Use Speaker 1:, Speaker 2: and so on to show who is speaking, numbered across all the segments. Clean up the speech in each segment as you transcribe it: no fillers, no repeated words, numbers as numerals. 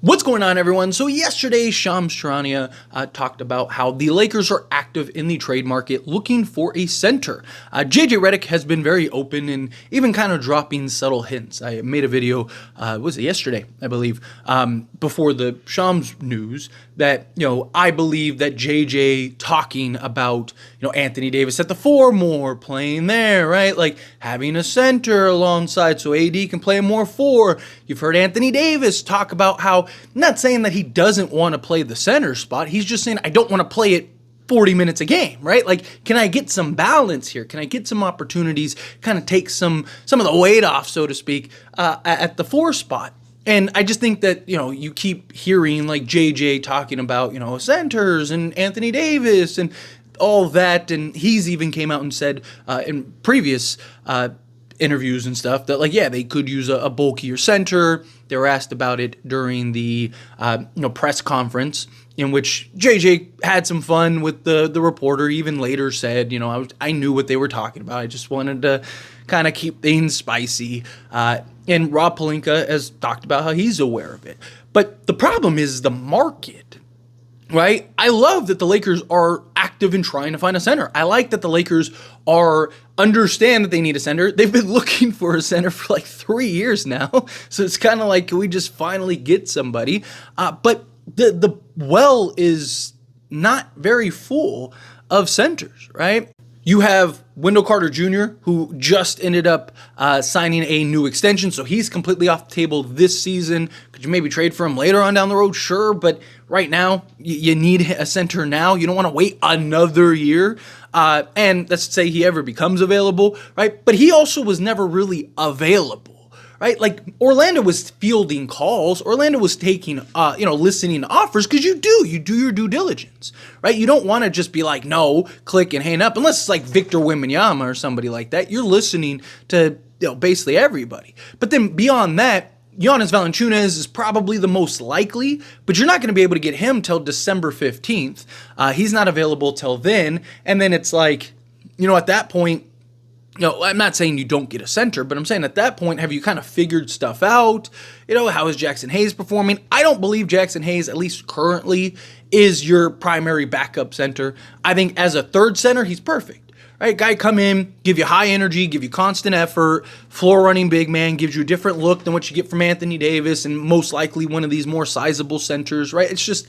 Speaker 1: What's going on, everyone? So yesterday, Shams Charania talked about how the Lakers are active in the trade market looking for a center. JJ Redick has been very open and even kind of dropping subtle hints. I made a video, was it yesterday, I believe, before the Shams news that, I believe that JJ talking about, Anthony Davis at the 4 more, playing there, right? Like having a center alongside so AD can play more 4. You've heard Anthony Davis talk about how, not saying that he doesn't want to play the center spot. He's just saying, I don't want to play it 40 minutes a game, right? Like, can I get some balance here? Can I get some opportunities, kind of take some of the weight off, so to speak, at the 4 spot? And I just think that, you keep hearing like JJ talking about, centers and Anthony Davis and all that. And he's even came out and said in previous interviews and stuff that, like, yeah, they could use a bulkier center. They were asked about it during the press conference, in which JJ had some fun with the reporter. Even later said, I knew what they were talking about. I just wanted to kind of keep things spicy. And Rob Pelinka has talked about how he's aware of it. But the problem is the market, right? I love that the Lakers are active in trying to find a center. I like that the Lakers understand that they need a center. They've been looking for a center for like 3 years now. So it's kind of like, can we just finally get somebody? But the well is not very full of centers, right? You have Wendell Carter Jr., who just ended up signing a new extension, so he's completely off the table this season. Could you maybe trade for him later on down the road? Sure, but right now, you need a center now. You don't want to wait another year, and let's say he ever becomes available, right? But he also was never really available. Right? Like, Orlando was fielding calls. Orlando was taking, listening to offers, because you do your due diligence, right? You don't want to just be like, no, click and hang up, unless it's like Victor Wembanyama or somebody like that. You're listening to, basically everybody. But then beyond that, Giannis Valanciunas is probably the most likely, but you're not going to be able to get him till December 15th. He's not available till then. And then it's like, at that point, I'm not saying you don't get a center, but I'm saying at that point, have you kind of figured stuff out? How is Jackson Hayes performing? I don't believe Jackson Hayes, at least currently, is your primary backup center. I think as a third center, he's perfect. Right? Guy come in, give you high energy, give you constant effort, floor running big man, gives you a different look than what you get from Anthony Davis, and most likely one of these more sizable centers, right? It's just,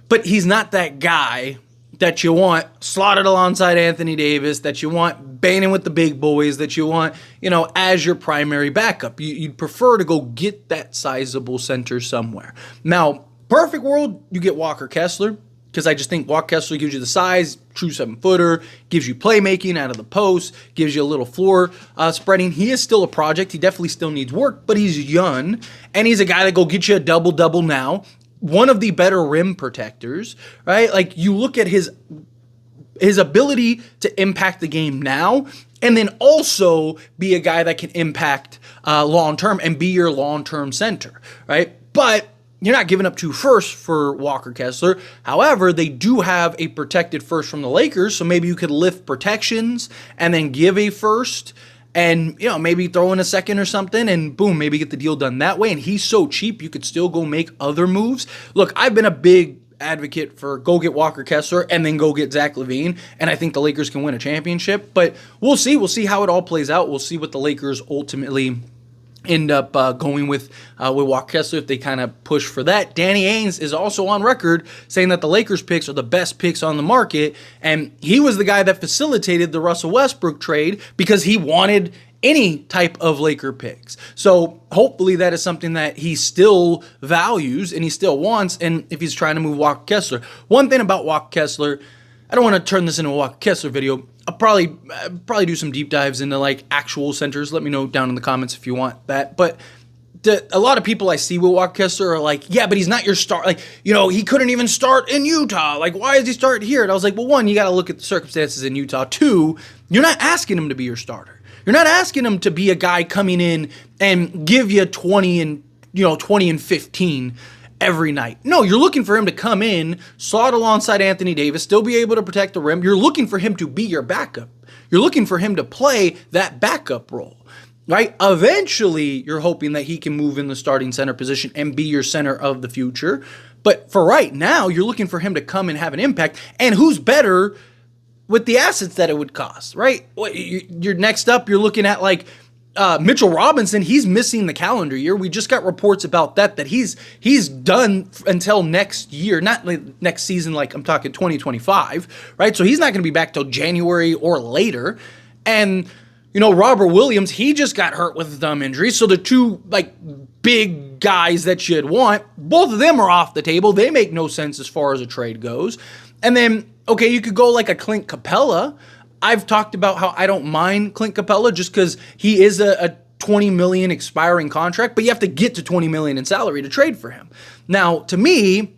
Speaker 1: but he's not that guy that you want slotted alongside Anthony Davis, that you want banging with the big boys, that you want, as your primary backup. You'd prefer to go get that sizable center somewhere. Now, perfect world, you get Walker Kessler, because I just think Walker Kessler gives you the size, true 7-footer, gives you playmaking out of the post, gives you a little floor spreading. He is still a project. He definitely still needs work, but he's young, and he's a guy that go get you a double-double now. One of the better rim protectors, right? Like, you look at his ability to impact the game now, and then also be a guy that can impact long-term and be your long-term center, right? But you're not giving up 2 firsts for Walker Kessler. However, they do have a protected first from the Lakers, so maybe you could lift protections and then give a first, and, maybe throw in a second or something, and boom, maybe get the deal done that way. And he's so cheap, you could still go make other moves. Look, I've been a big advocate for go get Walker Kessler and then go get Zach LaVine, and I think the Lakers can win a championship. But we'll see. We'll see how it all plays out. We'll see what the Lakers ultimately end up going with Walker Kessler, if they kind of push for that. Danny Ainge is also on record saying that the Lakers picks are the best picks on the market, and he was the guy that facilitated the Russell Westbrook trade because he wanted any type of Laker picks. So hopefully that is something that he still values and he still wants, and if he's trying to move Walker Kessler. One thing about Walker Kessler, I don't want to turn this into a Walker Kessler video. I'll probably do some deep dives into like actual centers. Let me know down in the comments if you want that. But a lot of people I see with Walker Kessler are like, yeah, but he's not your star. Like, he couldn't even start in Utah. Like, why is he starting here? And I was like, well, 1, you got to look at the circumstances in Utah. 2, you're not asking him to be your starter. You're not asking him to be a guy coming in and give you 20 and 15 every night. No, you're looking for him to come in, slot alongside Anthony Davis, still be able to protect the rim. You're looking for him to be your backup. You're looking for him to play that backup role. right? Eventually, you're hoping that he can move in the starting center position and be your center of the future. But for right now, you're looking for him to come and have an impact. And who's better with the assets that it would cost, right? You're next up, you're looking at like Mitchell Robinson. He's missing the calendar year. We just got reports about that he's done until next year, not like next season, like I'm talking 2025, right? So he's not going to be back till January or later. And Robert Williams, he just got hurt with a thumb injury. So the two like big guys that you'd want, both of them are off the table. They make no sense as far as a trade goes. And then, okay, you could go like a Clint Capella. I've talked about how I don't mind Clint Capella just because he is a $20 million expiring contract, but you have to get to $20 million in salary to trade for him. Now, to me,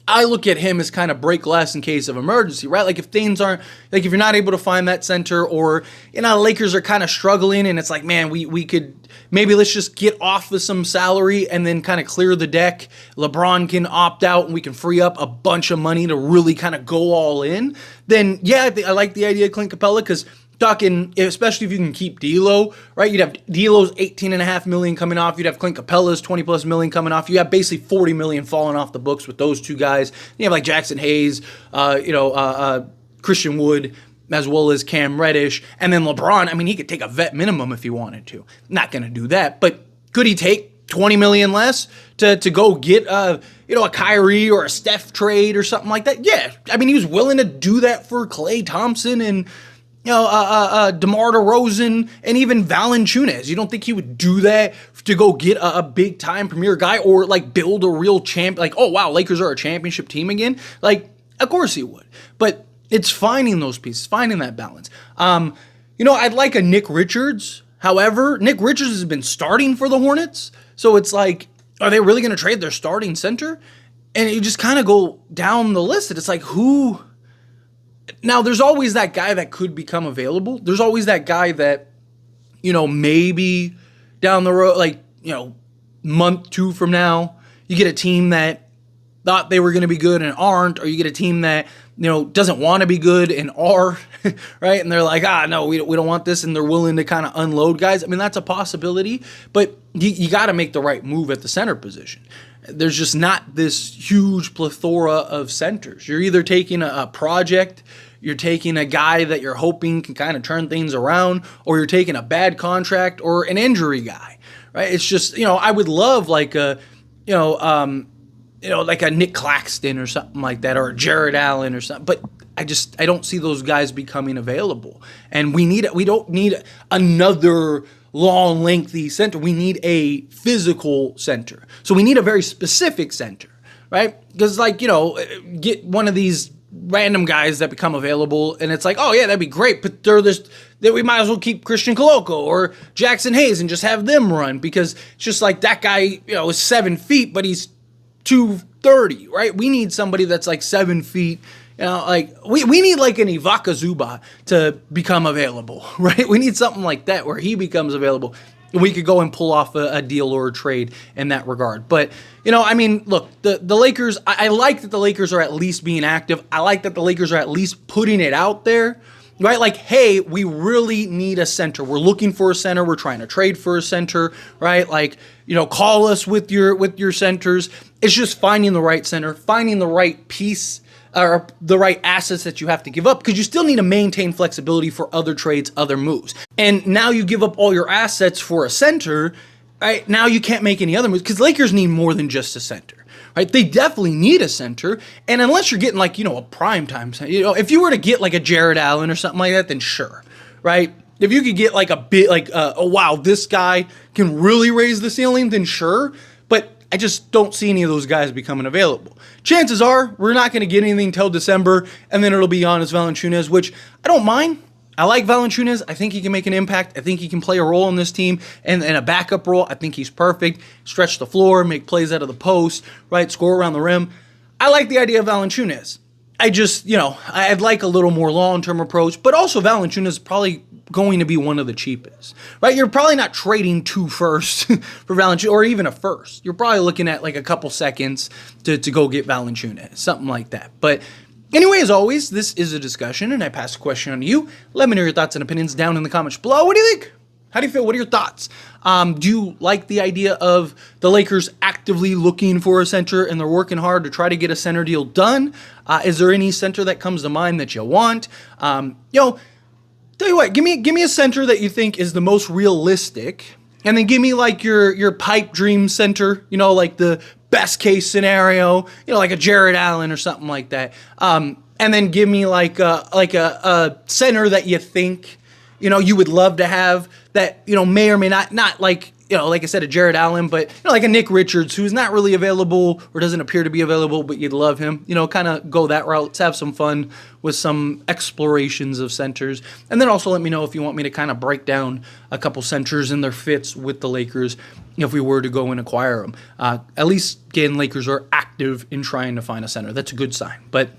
Speaker 1: I look at him as kind of break less in case of emergency, right? Like if things aren't, like if you're not able to find that center, or Lakers are kind of struggling and it's like, man, we could maybe let's just get off with some salary and then kind of clear the deck. LeBron can opt out and we can free up a bunch of money to really kind of go all in. Then yeah, I like the idea of Clint Capella because talking, especially if you can keep D'Lo, right? You'd have D'Lo's $18.5 million coming off. You'd have Clint Capella's $20+ million coming off. You have basically $40 million falling off the books with those two guys. You have like Jackson Hayes, Christian Wood, as well as Cam Reddish, and then LeBron. I mean, he could take a vet minimum if he wanted to. Not going to do that, but could he take $20 million less to go get a Kyrie or a Steph trade or something like that? Yeah, I mean, he was willing to do that for Klay Thompson and DeMar DeRozan and even Valanciunas. You don't think he would do that to go get a big time premier guy or like build a real champ? Like, oh wow, Lakers are a championship team again. Like, of course he would. But it's finding those pieces, finding that balance. I'd like a Nick Richards. However, Nick Richards has been starting for the Hornets, so it's like, are they really going to trade their starting center? And you just kind of go down the list. And it's like, who? Now, there's always that guy that could become available. There's always that guy that, maybe down the road, like, month 2 from now, you get a team that thought they were going to be good and aren't, or you get a team that, doesn't want to be good and are, right? And they're like, no, we don't want this, and they're willing to kind of unload guys. I mean, that's a possibility, but you got to make the right move at the center position. There's just not this huge plethora of centers. You're either taking a project, you're taking a guy that you're hoping can kind of turn things around, or you're taking a bad contract or an injury guy, right? It's just, I would love like a, like a Nick Claxton or something like that, or a Jared Allen or something, but I don't see those guys becoming available. And we don't need another long, lengthy center. We need a physical center. So we need a very specific center, right? Because get one of these random guys that become available and it's like, oh yeah, that'd be great, but that we might as well keep Christian Coloco or Jackson Hayes and just have them run, because it's just like that guy, is 7 feet, but he's 230, right? We need somebody that's like 7 feet. We need like an Ivaka Zubac to become available, right? We need something like that where he becomes available. We could go and pull off a deal or a trade in that regard. But, look, the Lakers, I like that the Lakers are at least being active. I like that the Lakers are at least putting it out there, right? Like, hey, we really need a center. We're looking for a center. We're trying to trade for a center, right? Like, call us with your centers. It's just finding the right center, finding the right piece or the right assets that you have to give up, because you still need to maintain flexibility for other trades, other moves. And now you give up all your assets for a center, right? Now you can't make any other moves, because Lakers need more than just a center, right? They definitely need a center. And unless you're getting like, a prime time center, if you were to get like a Jared Allen or something like that, then sure, right? If you could get like a bit like, oh wow, this guy can really raise the ceiling, then sure. But I just don't see any of those guys becoming available. Chances are we're not going to get anything till December, and then it'll be Jonas Valanciunas, which I don't mind. I like Valanciunas. I think he can make an impact. I think he can play a role in this team, and in a backup role. I think he's perfect. Stretch the floor, make plays out of the post, right? Score around the rim. I like the idea of Valanciunas. I just, I'd like a little more long-term approach, but also Valanciunas is probably going to be one of the cheapest, right? You're probably not trading 2 firsts for Valanciunas, or even a first. You're probably looking at like a couple seconds to go get Valanciunas, something like that. But anyway, as always, this is a discussion, and I pass the question on to you. Let me know your thoughts and opinions down in the comments below. What do you think? How do you feel? What are your thoughts? Do you like the idea of the Lakers actively looking for a center and they're working hard to try to get a center deal done? Is there any center that comes to mind that you want? Tell you what, give me a center that you think is the most realistic, and then give me like your pipe dream center, like the best case scenario, like a Jared Allen or something like that. And then give me like a center that you think, you would love to have that, may or may not like, like I said, a Jared Allen, but like a Nick Richards, who's not really available or doesn't appear to be available, but you'd love him, kind of go that route. Let's have some fun with some explorations of centers. And then also let me know if you want me to kind of break down a couple centers and their fits with the Lakers if we were to go and acquire them. At least, again, Lakers are active in trying to find a center. That's a good sign. But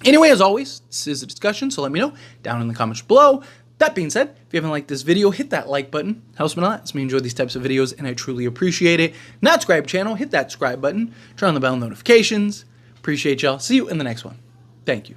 Speaker 1: anyway, as always, this is a discussion, so let me know down in the comments below. That being said, if you haven't liked this video, hit that like button. Helps me a lot. Lets me enjoy these types of videos, and I truly appreciate it. Not subscribe channel, hit that subscribe button. Turn on the bell notifications. Appreciate y'all. See you in the next one. Thank you.